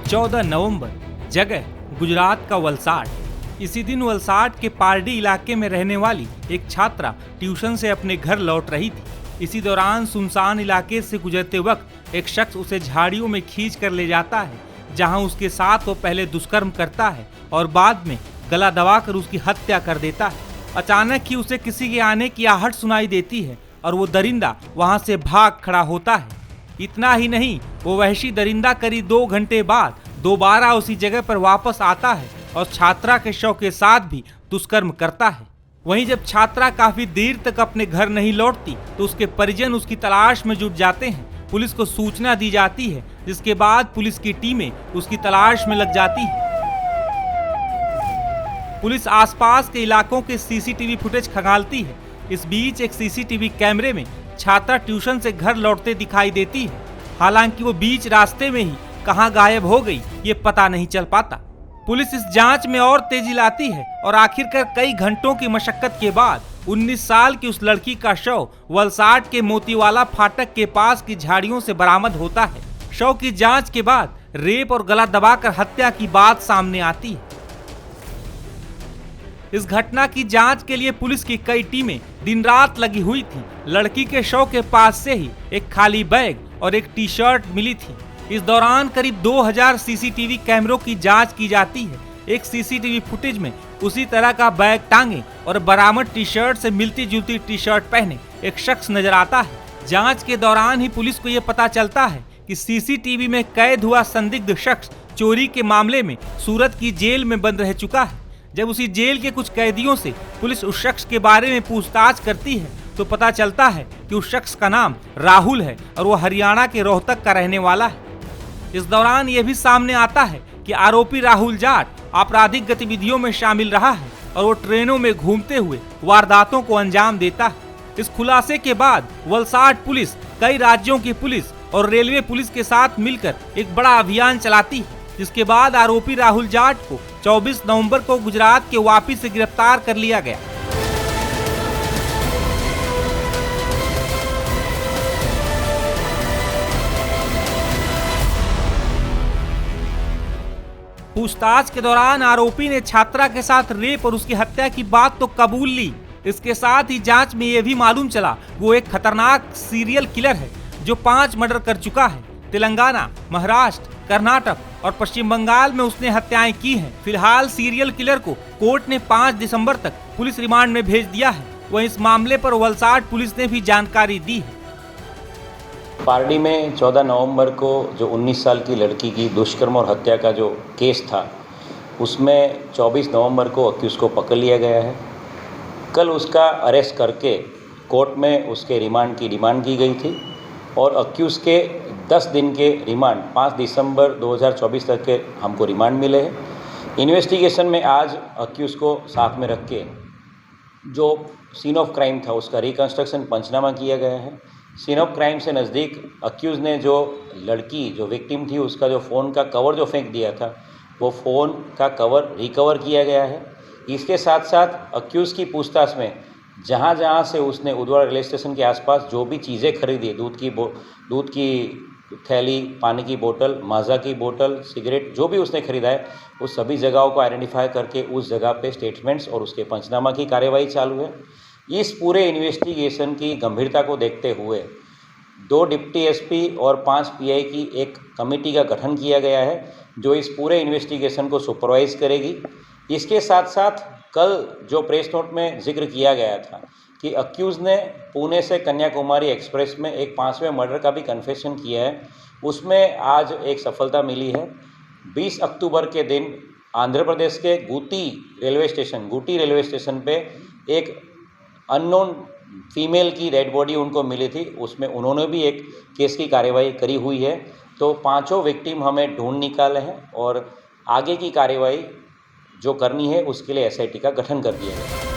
14 नवंबर, जगह गुजरात का वलसाड। इसी दिन वलसाड के पारडी इलाके में रहने वाली एक छात्रा ट्यूशन से अपने घर लौट रही थी। इसी दौरान सुनसान इलाके से गुजरते वक्त एक शख्स उसे झाड़ियों में खींच कर ले जाता है, जहां उसके साथ वो पहले दुष्कर्म करता है और बाद में गला दबाकर उसकी हत्या कर देता है। अचानक ही उसे किसी के आने की आहट सुनाई देती है और वो दरिंदा वहां से भाग खड़ा होता है। इतना ही नहीं, वो वहशी दरिंदा करीब 2 घंटे बाद दोबारा उसी जगह पर वापस आता है और छात्रा के शव के साथ भी दुष्कर्म करता है। वहीं जब छात्रा काफी देर तक अपने घर नहीं लौटती तो उसके परिजन उसकी तलाश में जुट जाते हैं। पुलिस को सूचना दी जाती है, जिसके बाद पुलिस की टीमें उसकी तलाश में लग जाती हैं। पुलिस आसपास के इलाकों के सीसीटीवी फुटेज खंगालती है। इस बीच एक सीसीटीवी कैमरे में छात्रा ट्यूशन से घर लौटते दिखाई देती है। हालांकि वो बीच रास्ते में ही कहां गायब हो गई ये पता नहीं चल पाता। पुलिस इस जांच में और तेजी लाती है और आखिरकार कई घंटों की मशक्कत के बाद 19 साल की उस लड़की का शव वलसाड के मोतीवाला फाटक के पास की झाड़ियों से बरामद होता है। शव की जांच के बाद रेप और गला दबाकर हत्या की बात सामने आती है। इस घटना की जांच के लिए पुलिस की कई टीमें दिन रात लगी हुई थी। लड़की के शव के पास से ही एक खाली बैग और एक टी शर्ट मिली थी। इस दौरान करीब 2000 सीसीटीवी कैमरों की जांच की जाती है। एक सीसीटीवी फुटेज में उसी तरह का बैग टांगे और बरामद टी शर्ट से मिलती जुलती टी शर्ट पहने एक शख्स नजर आता है। जांच के दौरान ही पुलिस को यह पता चलता है कि सीसीटीवी में कैद हुआ संदिग्ध शख्स चोरी के मामले में सूरत की जेल में बंद रह चुका है। जब उसी जेल के कुछ कैदियों से पुलिस उस शख्स के बारे में पूछताछ करती है तो पता चलता है कि उस शख्स का नाम राहुल है और वो हरियाणा के रोहतक का रहने वाला है। इस दौरान यह भी सामने आता है कि आरोपी राहुल जाट आपराधिक गतिविधियों में शामिल रहा है और वो ट्रेनों में घूमते हुए वारदातों को अंजाम देता है। इस खुलासे के बाद वलसाड पुलिस कई राज्यों की पुलिस और रेलवे पुलिस के साथ मिलकर एक बड़ा अभियान चलाती है, जिसके बाद आरोपी राहुल जाट को 24 नवंबर को गुजरात के वापी से गिरफ्तार कर लिया गया। पूछताछ के दौरान आरोपी ने छात्रा के साथ रेप और उसकी हत्या की बात तो कबूल ली। इसके साथ ही जांच में यह भी मालूम चला वो एक खतरनाक सीरियल किलर है जो 5 मर्डर कर चुका है। तेलंगाना, महाराष्ट्र, कर्नाटक और पश्चिम बंगाल में उसने हत्याएं की हैं। फिलहाल सीरियल किलर को कोर्ट ने 5 दिसंबर तक पुलिस रिमांड में भेज दिया है। वहीं इस मामले पर वलसाड पुलिस ने भी जानकारी दी है। पारडी में 14 नवंबर को जो 19 साल की लड़की की दुष्कर्म और हत्या का जो केस था, उसमें 24 नवंबर को अक्यूज़ को पकड़ लिया गया है। कल उसका अरेस्ट करके कोर्ट में उसके रिमांड की डिमांड की गई थी और अक्यूज़ के 10 दिन के रिमांड 5 दिसंबर 2024 तक के हमको रिमांड मिले हैं। इन्वेस्टिगेशन में आज अक्यूज़ को साथ में रख के जो सीन ऑफ क्राइम था उसका रिकंस्ट्रक्शन पंचनामा किया गया है। सीन ऑफ क्राइम से नज़दीक अक्यूज़ ने जो लड़की जो विक्टिम थी उसका जो फ़ोन का कवर जो फेंक दिया था वो फ़ोन का कवर रिकवर किया गया है। इसके साथ साथ अक्यूज़ की पूछताछ में जहाँ जहाँ से उसने उदवाड़ा रेलवे स्टेशन के आसपास जो भी चीज़ें खरीदी, दूध की थैली, पानी की बोतल, माज़ा की बोतल, सिगरेट, जो भी उसने खरीदा है उस सभी जगहों को आइडेंटिफाई करके उस जगह पे स्टेटमेंट्स और उसके पंचनामा की कार्यवाही चालू है। इस पूरे इन्वेस्टिगेशन की गंभीरता को देखते हुए 2 डिप्टी एसपी और 5 पीआई की एक कमेटी का गठन किया गया है जो इस पूरे इन्वेस्टिगेशन को सुपरवाइज करेगी। इसके साथ साथ कल जो प्रेस नोट में जिक्र किया गया था कि अक्यूज़ ने पुणे से कन्याकुमारी एक्सप्रेस में एक 5वें मर्डर का भी कन्फेशन किया है, उसमें आज एक सफलता मिली है। 20 अक्टूबर के दिन आंध्र प्रदेश के गुटी रेलवे स्टेशन पे एक अननोन फीमेल की डेड बॉडी उनको मिली थी, उसमें उन्होंने भी एक केस की कार्यवाही करी हुई है। तो 5 विक्टिम हमें ढूंढ निकाले हैं और आगे की कार्यवाही जो करनी है उसके लिए एसआईटी का गठन कर दिया गया है।